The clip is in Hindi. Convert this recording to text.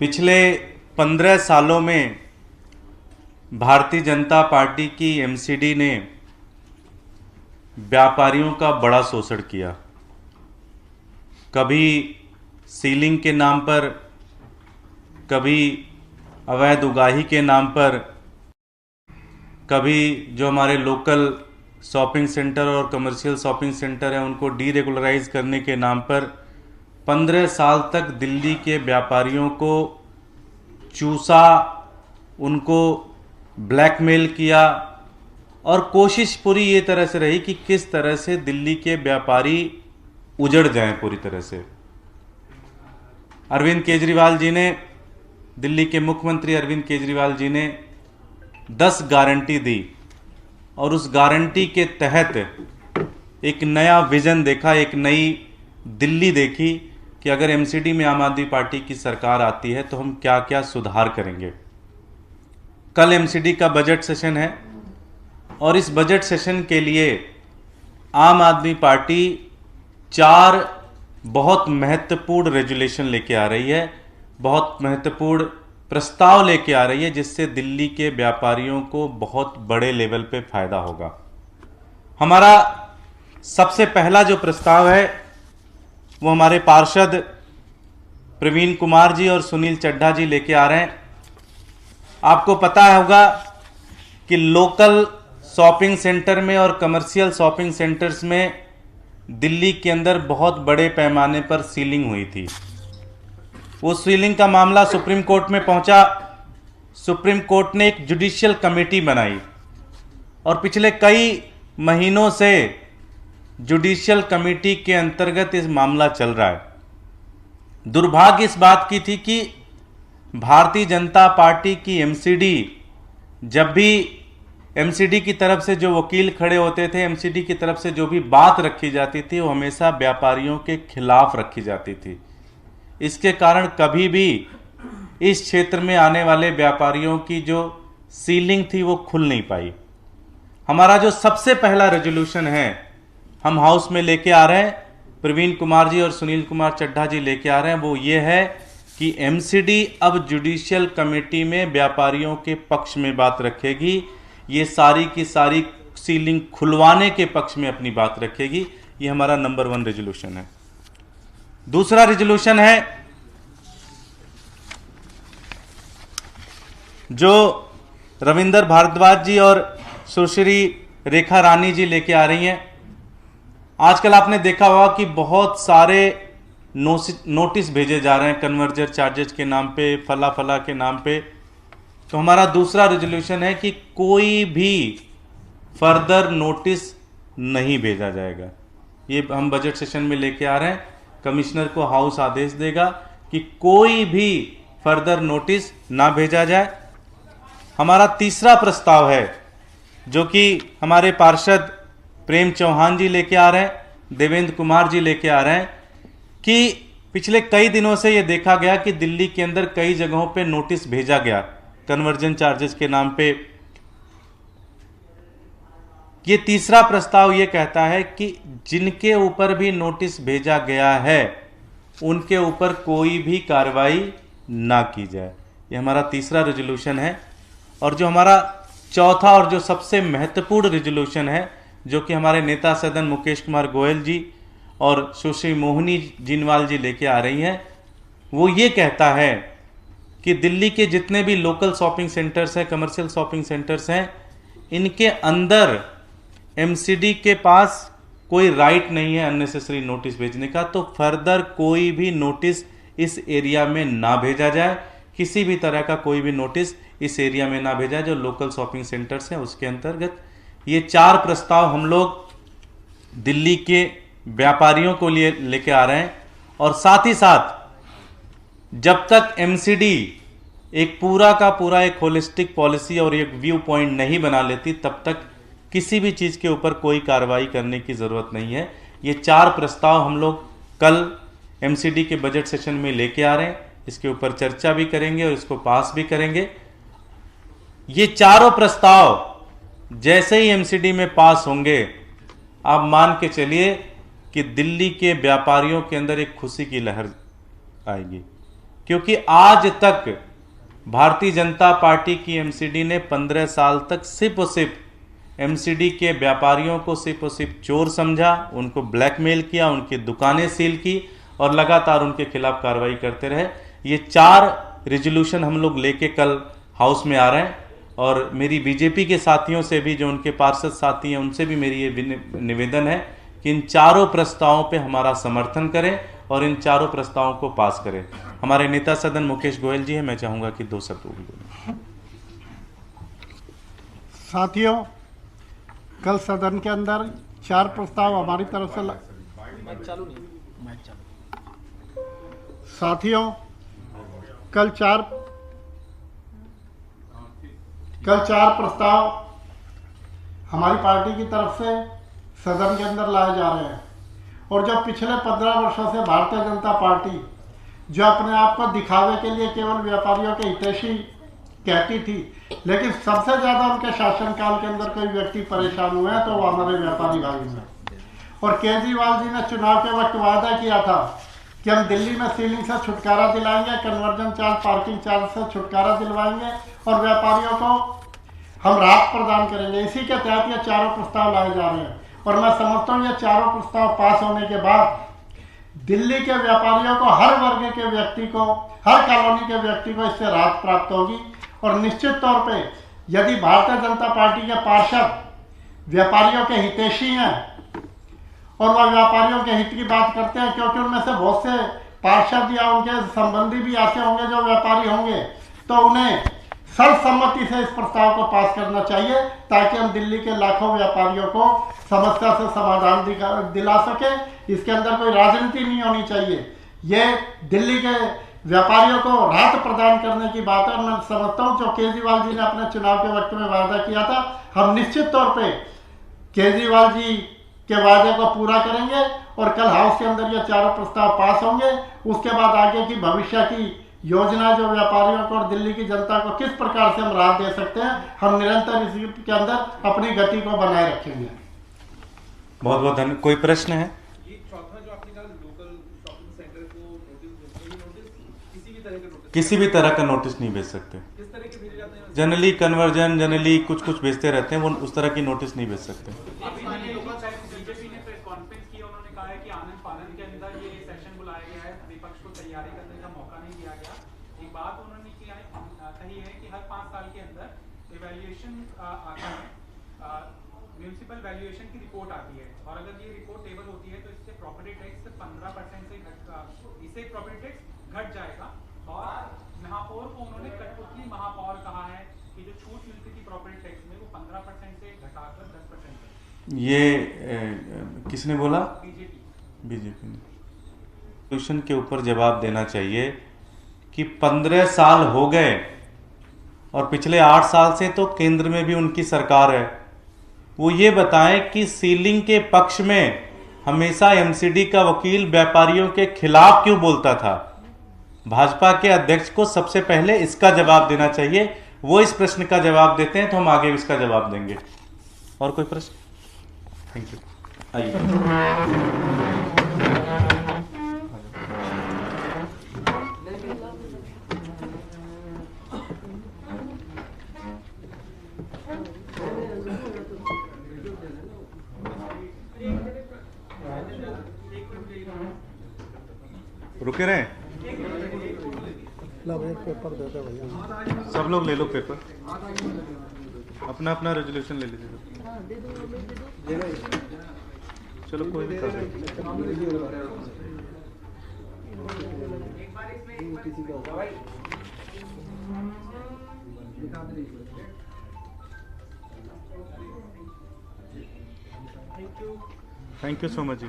पिछले 15 सालों में भारतीय जनता पार्टी की एमसीडी ने व्यापारियों का बड़ा शोषण किया। कभी सीलिंग के नाम पर, कभी अवैध उगाही के नाम पर, कभी जो हमारे लोकल शॉपिंग सेंटर और कमर्शियल शॉपिंग सेंटर हैं उनको डीरेगुलराइज करने के नाम पर 15 साल तक दिल्ली के व्यापारियों को चूसा, उनको ब्लैकमेल किया और कोशिश पूरी ये तरह से रही कि किस तरह से दिल्ली के व्यापारी उजड़ जाएं पूरी तरह से। अरविंद केजरीवाल जी ने, दिल्ली के मुख्यमंत्री अरविंद केजरीवाल जी ने 10 गारंटी दी और उस गारंटी के तहत एक नया विजन देखा, एक नई दिल्ली देखी कि अगर एमसीडी में आम आदमी पार्टी की सरकार आती है तो हम क्या क्या सुधार करेंगे। कल एमसीडी का बजट सेशन है और इस बजट सेशन के लिए आम आदमी पार्टी 4 बहुत महत्वपूर्ण रेजुलेशन लेके आ रही है, बहुत महत्वपूर्ण प्रस्ताव लेके आ रही है जिससे दिल्ली के व्यापारियों को बहुत बड़े लेवल पे फायदा होगा। हमारा सबसे पहला जो प्रस्ताव है वो हमारे पार्षद प्रवीण कुमार जी और सुनील चड्ढा जी लेके आ रहे हैं। आपको पता होगा कि लोकल शॉपिंग सेंटर में और कमर्शियल शॉपिंग सेंटर्स में दिल्ली के अंदर बहुत बड़े पैमाने पर सीलिंग हुई थी। वो सीलिंग का मामला सुप्रीम कोर्ट में पहुंचा। सुप्रीम कोर्ट ने एक जुडिशियल कमेटी बनाई और पिछले कई महीनों से जुडिशियल कमेटी के अंतर्गत इस मामला चल रहा है। दुर्भाग्य इस बात की थी कि भारतीय जनता पार्टी की एमसीडी, जब भी एमसीडी की तरफ से जो वकील खड़े होते थे, एमसीडी की तरफ से जो भी बात रखी जाती थी वो हमेशा व्यापारियों के खिलाफ रखी जाती थी। इसके कारण कभी भी इस क्षेत्र में आने वाले व्यापारियों की जो सीलिंग थी वो खुल नहीं पाई। हमारा जो सबसे पहला रेजोल्यूशन है हम हाउस में लेके आ रहे हैं, प्रवीण कुमार जी और सुनील कुमार चड्ढा जी लेके आ रहे हैं, वो ये है कि एमसीडी अब जुडिशियल कमेटी में व्यापारियों के पक्ष में बात रखेगी। ये सारी की सारी सीलिंग खुलवाने के पक्ष में अपनी बात रखेगी। ये हमारा नंबर 1 रेजोल्यूशन है। दूसरा रेजोल्यूशन है जो रविंदर भारद्वाज जी और सुश्री रेखा रानी जी लेके आ रही हैं। आजकल आपने देखा होगा कि बहुत सारे नोटिस भेजे जा रहे हैं कन्वर्जन चार्जेस के नाम पे, फला फला के नाम पे। तो हमारा दूसरा रेजोल्यूशन है कि कोई भी फर्दर नोटिस नहीं भेजा जाएगा। ये हम बजट सेशन में लेके आ रहे हैं। कमिश्नर को हाउस आदेश देगा कि कोई भी फर्दर नोटिस ना भेजा जाए। हमारा तीसरा प्रस्ताव है जो कि हमारे पार्षद प्रेम चौहान जी लेके आ रहे हैं, देवेंद्र कुमार जी लेके आ रहे हैं कि पिछले कई दिनों से ये देखा गया कि दिल्ली के अंदर कई जगहों पे नोटिस भेजा गया कन्वर्जन चार्जेस के नाम पे। ये तीसरा प्रस्ताव ये कहता है कि जिनके ऊपर भी नोटिस भेजा गया है उनके ऊपर कोई भी कार्रवाई ना की जाए। ये हमारा तीसरा रेजोल्यूशन है। और जो हमारा चौथा और जो सबसे महत्वपूर्ण रेजोल्यूशन है जो कि हमारे नेता सदन मुकेश कुमार गोयल जी और सुश्री मोहिनी जिनवाल जी लेके आ रही हैं, वो ये कहता है कि दिल्ली के जितने भी लोकल शॉपिंग सेंटर्स हैं, कमर्शियल शॉपिंग सेंटर्स हैं, इनके अंदर एमसीडी के पास कोई राइट नहीं है अननेसेसरी नोटिस भेजने का। तो फर्दर कोई भी नोटिस इस एरिया में ना भेजा जाए, किसी भी तरह का कोई भी नोटिस इस एरिया में ना भेजा जो लोकल शॉपिंग सेंटर्स हैं उसके अंतर्गत। ये 4 प्रस्ताव हम लोग दिल्ली के व्यापारियों को लिए लेके आ रहे हैं। और साथ ही साथ जब तक एमसीडी एक पूरा का पूरा एक होलिस्टिक पॉलिसी और एक व्यू पॉइंट नहीं बना लेती तब तक किसी भी चीज़ के ऊपर कोई कार्रवाई करने की ज़रूरत नहीं है। ये 4 प्रस्ताव हम लोग कल एमसीडी के बजट सेशन में लेके आ रहे हैं। इसके ऊपर चर्चा भी करेंगे और इसको पास भी करेंगे। ये चारों प्रस्ताव जैसे ही एमसीडी में पास होंगे, आप मान के चलिए कि दिल्ली के व्यापारियों के अंदर एक खुशी की लहर आएगी। क्योंकि आज तक भारतीय जनता पार्टी की एमसीडी ने 15 साल तक सिर्फ और सिर्फ एमसीडी के व्यापारियों को सिर्फ और सिर्फ चोर समझा, उनको ब्लैकमेल किया, उनकी दुकानें सील की और लगातार उनके खिलाफ कार्रवाई करते रहे। ये 4 रिजोल्यूशन हम लोग लेके कल हाउस में आ रहे हैं और मेरी बीजेपी के साथियों से भी, जो उनके पार्षद साथी हैं, उनसे भी मेरी ये निवेदन है कि इन चारों प्रस्तावों पे हमारा समर्थन करें और इन चारों प्रस्तावों को पास करें। हमारे नेता सदन मुकेश गोयल जी हैं, मैं चाहूंगा कि 2 शब्द वो भी बोलें। साथियों, कल सदन के अंदर 4 प्रस्ताव हमारी तरफ से साथियों कल चार प्रस्ताव हमारी पार्टी की तरफ से सदन के अंदर लाए जा रहे हैं और जो पिछले 15 वर्षों से भारतीय जनता पार्टी जो अपने आप को दिखावे के लिए केवल व्यापारियों के हितैषी कहती थी, लेकिन सबसे ज्यादा उनके शासनकाल के अंदर कोई व्यक्ति परेशान हुए हैं तो वो हमारे व्यापारी भाई हैं। और केजरीवाल जी ने चुनाव के वक्त वादा किया था कि हम दिल्ली में सीलिंग से छुटकारा दिलाएंगे, कन्वर्जन चार्ज, पार्किंग चार्ज से छुटकारा दिलवाएंगे और व्यापारियों को हम राहत प्रदान करेंगे। इसी के तहत ये चारों प्रस्ताव लाए जा रहे हैं और मैं समझता हूँ ये चारों प्रस्ताव पास होने के बाद दिल्ली के व्यापारियों को, हर वर्ग के व्यक्ति को, हर कॉलोनी के व्यक्ति को इससे राहत प्राप्त होगी। और निश्चित तौर पे यदि भारतीय जनता पार्टी के पार्षद व्यापारियों के हितैषी हैं और वह व्यापारियों के हित की बात करते हैं, क्योंकि उनमें से बहुत से पार्षद या उनके संबंधी भी ऐसे होंगे जो व्यापारी होंगे, तो उन्हें सर्वसम्मति से इस प्रस्ताव को पास करना चाहिए ताकि हम दिल्ली के लाखों व्यापारियों को समस्या से समाधान दिला सके। इसके अंदर कोई राजनीति नहीं होनी चाहिए। ये दिल्ली के व्यापारियों को राहत प्रदान करने की बात है और मैं समझता हूँ जो केजरीवाल जी ने अपने चुनाव के वक्त में वादा किया था, हम निश्चित तौर पे केजरीवाल जी के वादे को पूरा करेंगे और कल हाउस के अंदर ये चारों प्रस्ताव पास होंगे। उसके बाद आगे की भविष्य की योजना जो व्यापारियों को और दिल्ली की जनता को किस प्रकार से हम राहत दे सकते हैं, हम निरंतर इसके अंदर अपनी गति को बनाए रखेंगे। बहुत बहुत धन्यवाद। कोई प्रश्न है? किसी भी तरह का नोटिस नहीं भेज सकते। जनरली कन्वर्जन, जनरली कुछ कुछ भेजते रहते हैं, वो उस तरह की नोटिस नहीं भेज सकते। बीजेपी ने प्रेस कॉन्फ्रेंस की, उन्होंने कहा है कि आनंद फानन के अंदर ये सेशन बुलाया गया है, विपक्ष को तैयारी करने का मौका नहीं दिया गया। एक बात उन्होंने कही है कि हर 5 साल के अंदर इवैल्यूएशन आता है, म्यूनिसिपल वैल्यूएशन की रिपोर्ट आती है और अगर ये रिपोर्ट टेबल होती है तो इससे प्रॉपर्टी टैक्स 15% से इससे प्रॉपर्टी टैक्स घट जाएगा। और महापौर को उन्होंने कठपुतली महापौर कहा है कि जो छूट मिलती थी प्रॉपर्टी टैक्स में वो 15% से घटाकर 10%। ये किसने बोला? बीजेपी ने। क्वेश्चन के ऊपर जवाब देना चाहिए कि 15 साल हो गए और पिछले 8 साल से तो केंद्र में भी उनकी सरकार है। वो ये बताएं कि सीलिंग के पक्ष में हमेशा एमसीडी का वकील व्यापारियों के खिलाफ क्यों बोलता था। भाजपा के अध्यक्ष को सबसे पहले इसका जवाब देना चाहिए। वो इस प्रश्न का जवाब देते हैं तो हम आगे इसका जवाब देंगे। और कोई प्रश्न? Thank you. आइए। रुके रहे? पेपर दे दे भैया। सब लोग ले लो पेपर, अपना अपना रेजोल्यूशन ले लीजिए। चलो कोई भी कर thank you so much ji.